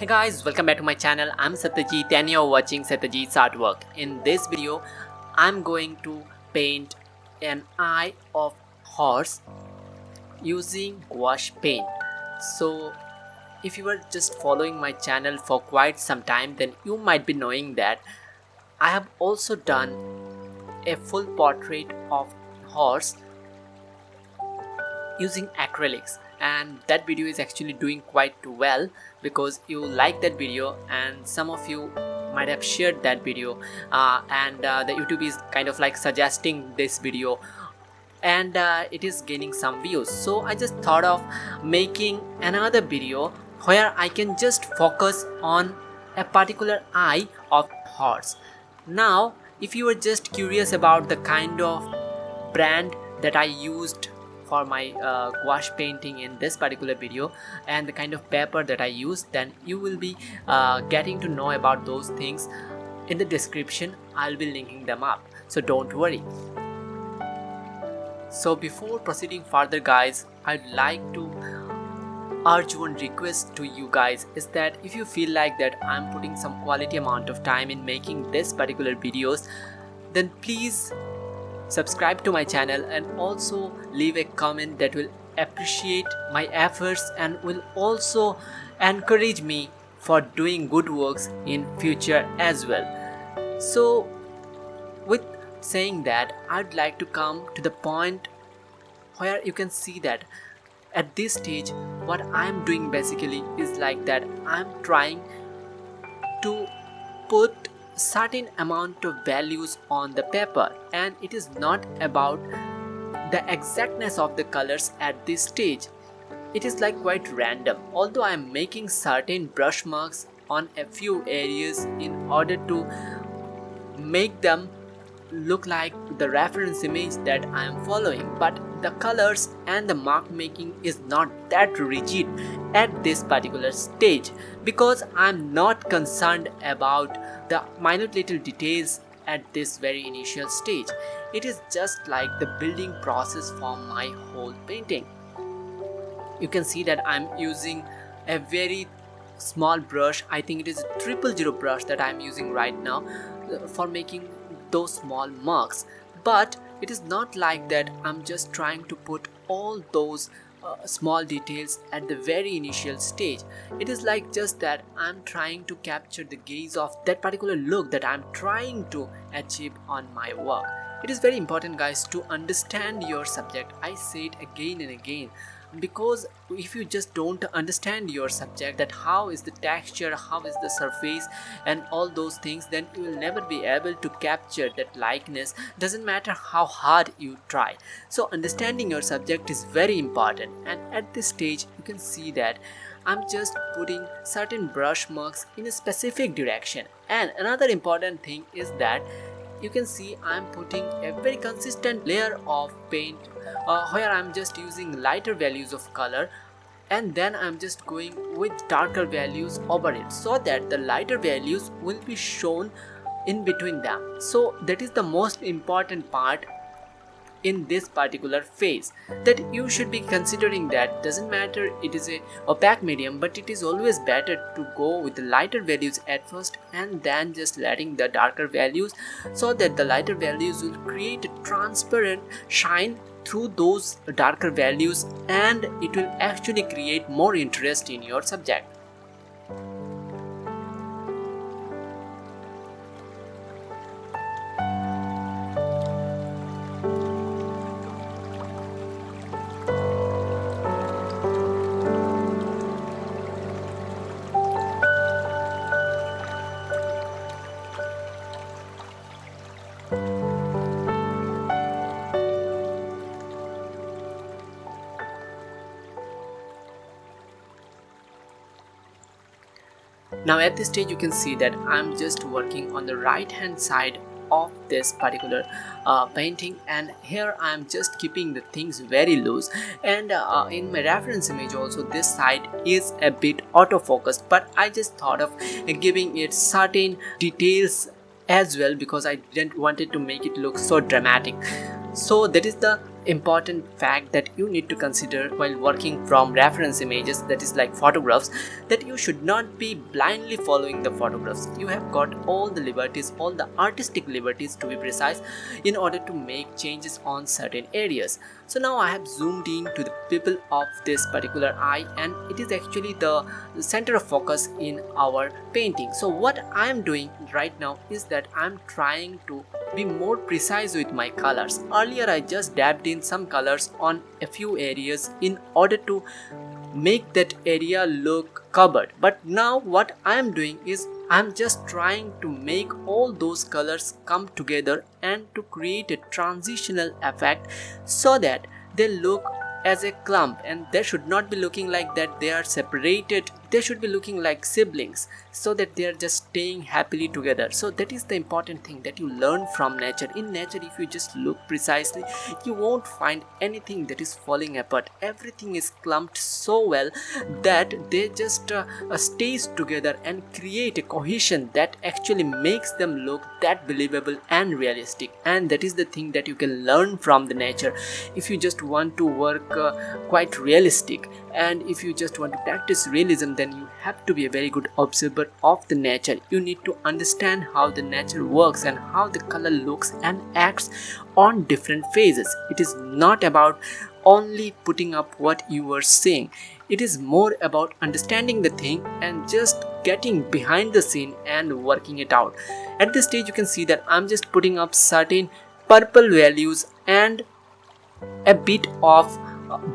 Hey guys, welcome back to my channel. I'm Satyajit and you're watching Satyajit's artwork. In this video, I'm going to paint an eye of horse using gouache paint. So if you were just following my channel for quite some time, then you might be knowing that I have also done a full portrait of horse using acrylics, and that video is actually doing quite well because you like that video and some of you might have shared that video, and the YouTube is kind of like suggesting this video, and it is gaining some views. So I just thought of making another video where I can just focus on a particular eye of horse. Now if you were just curious about the kind of brand that I used for my gouache painting in this particular video and the kind of paper that I use, then you will be getting to know about those things in the description. I'll be linking them up, so don't worry. So before proceeding further guys, I'd like to urge one request to you guys, is that if you feel like that I'm putting some quality amount of time in making this particular videos, then please subscribe to my channel and also leave a comment that will appreciate my efforts and will also encourage me for doing good works in future as well. So with saying that, I'd like to come to the point where you can see that at this stage what I'm doing basically is like that I'm trying to put certain amount of values on the paper, and it is not about the exactness of the colors at this stage. It is like quite random, although I am making certain brush marks on a few areas in order to make them look like the reference image that I am following, but the colors and the mark making is not that rigid at this particular stage because I'm not concerned about the minute little details at this very initial stage. It is just like the building process for my whole painting. You can see that I'm using a very small brush. I think it is a 000 brush that I'm using right now for making those small marks, but it is not like that I'm just trying to put all those small details at the very initial stage. It is like just that I'm trying to capture the gaze of that particular look that I'm trying to achieve on my work. It is very important guys to understand your subject. I say it again and again, because if you just don't understand your subject, that how is the texture, how is the surface and all those things, then you will never be able to capture that likeness, doesn't matter how hard you try. So understanding your subject is very important, and at this stage you can see that I'm just putting certain brush marks in a specific direction. And another important thing is that you can see I'm putting a very consistent layer of paint where I'm just using lighter values of color, and then I'm just going with darker values over it so that the lighter values will be shown in between them. So that is the most important part in this particular phase, that you should be considering. That doesn't matter it is a opaque medium, but it is always better to go with the lighter values at first and then just letting the darker values, so that the lighter values will create a transparent shine through those darker values, and it will actually create more interest in your subject. Now at this stage you can see that I'm just working on the right hand side of this particular painting, and here I'm just keeping the things very loose, and in my reference image also this side is a bit autofocused, but I just thought of giving it certain details as well because I didn't wanted to make it look so dramatic. So that is the important fact that you need to consider while working from reference images, that is like photographs, that you should not be blindly following the photographs. You have got all the liberties, all the artistic liberties to be precise, in order to make changes on certain areas. So now I have zoomed in to the pupil of this particular eye, and it is actually the center of focus in our painting. So what I am doing right now is that I am trying to be more precise with my colors. Earlier I just dabbed in some colors on a few areas in order to make that area look covered, but now what I am doing is I'm just trying to make all those colors come together and to create a transitional effect so that they look as a clump, and they should not be looking like that they are separated. They should be looking like siblings, so that they are just staying happily together. So that is the important thing that you learn from nature. In nature, if you just look precisely, you won't find anything that is falling apart. Everything is clumped so well that they just stays together and create a cohesion that actually makes them look that believable and realistic. And that is the thing that you can learn from the nature. If you just want to work quite realistic, and if you just want to practice realism, then you have to be a very good observer of the nature. You need to understand how the nature works and how the color looks and acts on different phases. It is not about only putting up what you are seeing. It is more about understanding the thing and just getting behind the scene and working it out. At this stage, you can see that I'm just putting up certain purple values and a bit of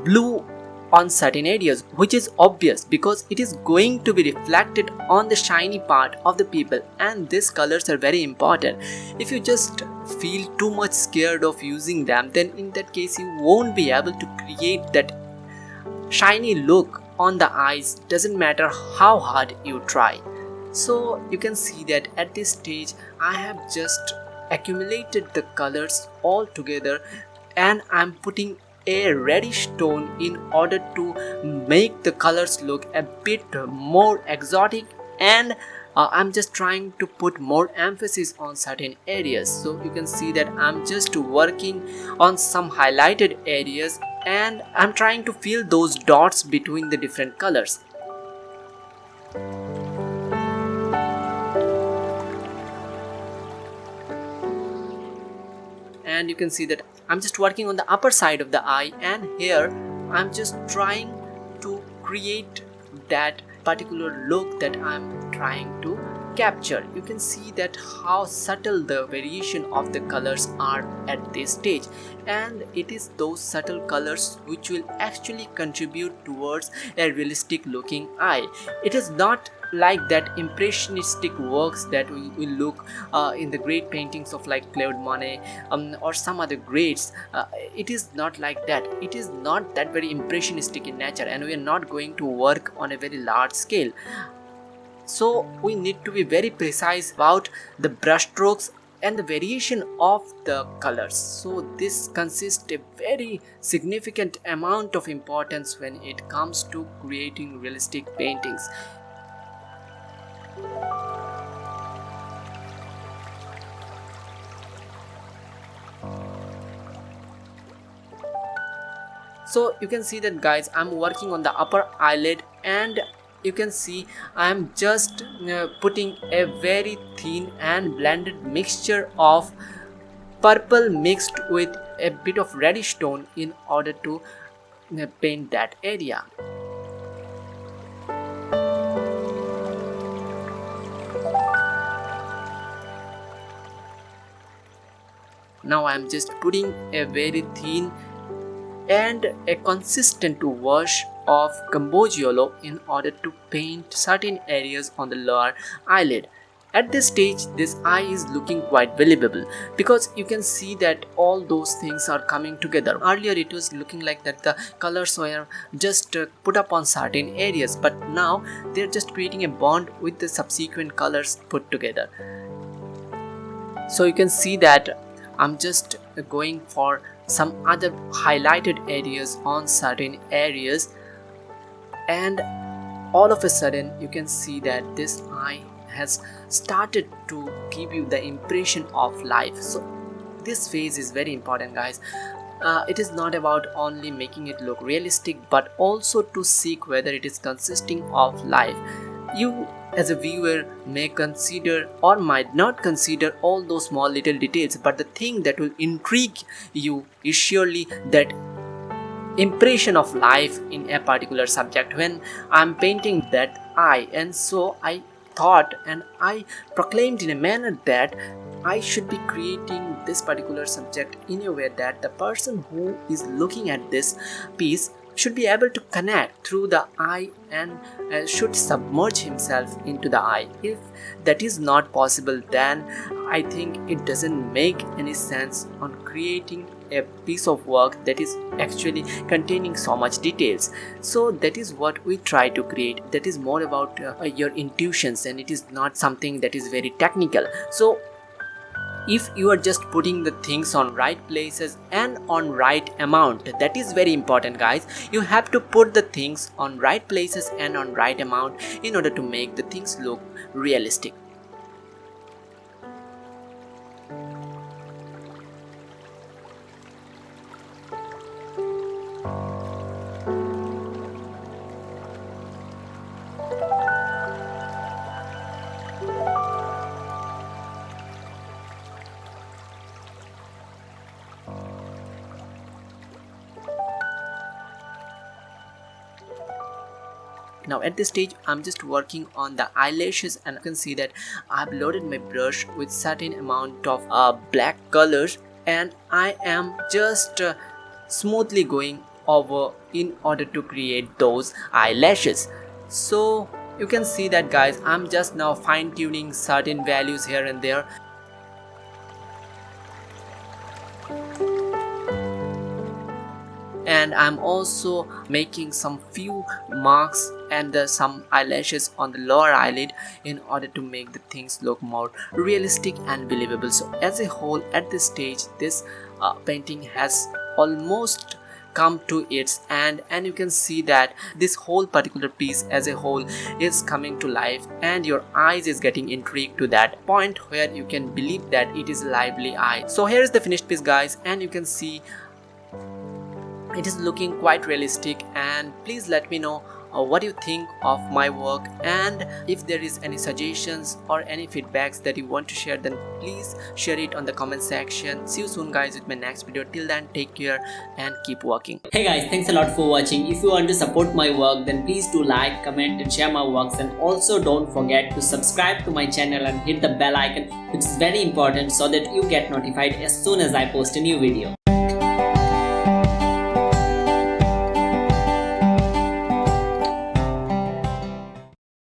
blue on certain areas, which is obvious because it is going to be reflected on the shiny part of the people, and these colors are very important. If you just feel too much scared of using them, then in that case you won't be able to create that shiny look on the eyes, doesn't matter how hard you try. So you can see that at this stage I have just accumulated the colors all together, and I'm putting a reddish tone in order to make the colors look a bit more exotic, and I'm just trying to put more emphasis on certain areas. So you can see that I'm just working on some highlighted areas, and I'm trying to fill those dots between the different colors. And you can see that I'm just working on the upper side of the eye, and here I'm just trying to create that particular look that I'm trying to capture. You can see that how subtle the variation of the colors are at this stage, and it is those subtle colors which will actually contribute towards a realistic looking eye. It is not like that impressionistic works that we will look in the great paintings of like Claude Monet or some other greats. It is not like that. It is not that very impressionistic in nature, and we are not going to work on a very large scale. So we need to be very precise about the brush strokes and the variation of the colors. So this consists a very significant amount of importance when it comes to creating realistic paintings. So you can see that, guys, I'm working on the upper eyelid, and you can see I'm just putting a very thin and blended mixture of purple mixed with a bit of reddish tone in order to paint that area. Now I'm just putting a very thin and a consistent wash of Cambogia yellow in order to paint certain areas on the lower eyelid. At this stage, this eye is looking quite believable because you can see that all those things are coming together. Earlier it was looking like that the colors were just put up on certain areas, but now they're just creating a bond with the subsequent colors put together. So you can see that I'm just going for some other highlighted areas on certain areas, and all of a sudden you can see that this eye has started to give you the impression of life. So this phase is very important, guys. it is not about only making it look realistic, but also to seek whether it is consisting of life. You as a viewer may consider or might not consider all those small little details, but the thing that will intrigue you is surely that impression of life in a particular subject. When I'm painting that eye, and so I thought and I proclaimed in a manner that I should be creating this particular subject in a way that the person who is looking at this piece should be able to connect through the eye and should submerge himself into the eye. If that is not possible, then I think it doesn't make any sense on creating a piece of work that is actually containing so much details. So that is what we try to create. That is more about your intuitions, and it is not something that is very technical. So if you are just putting the things on right places and on right amount, that is very important, guys. You have to put the things on right places and on right amount in order to make the things look realistic. Now at this stage I'm just working on the eyelashes, and you can see that I've loaded my brush with certain amount of black colors, and I am just smoothly going over in order to create those eyelashes. So you can see that, guys, I'm just now fine-tuning certain values here and there. And I'm also making some few marks and some eyelashes on the lower eyelid in order to make the things look more realistic and believable. So as a whole, at this stage, this painting has almost come to its end, and you can see that this whole particular piece as a whole is coming to life, and your eyes is getting intrigued to that point where you can believe that it is a lively eye. So here is the finished piece, guys, and you can see it is looking quite realistic. And please let me know what you think of my work, and if there is any suggestions or any feedbacks that you want to share, then please share it on the comment section. See you soon, guys, with my next video. Till then, take care and keep working. Hey guys, thanks a lot for watching. If you want to support my work, then please do like, comment and share my works, and also don't forget to subscribe to my channel and hit the bell icon, which is very important, so that you get notified as soon as I post a new video.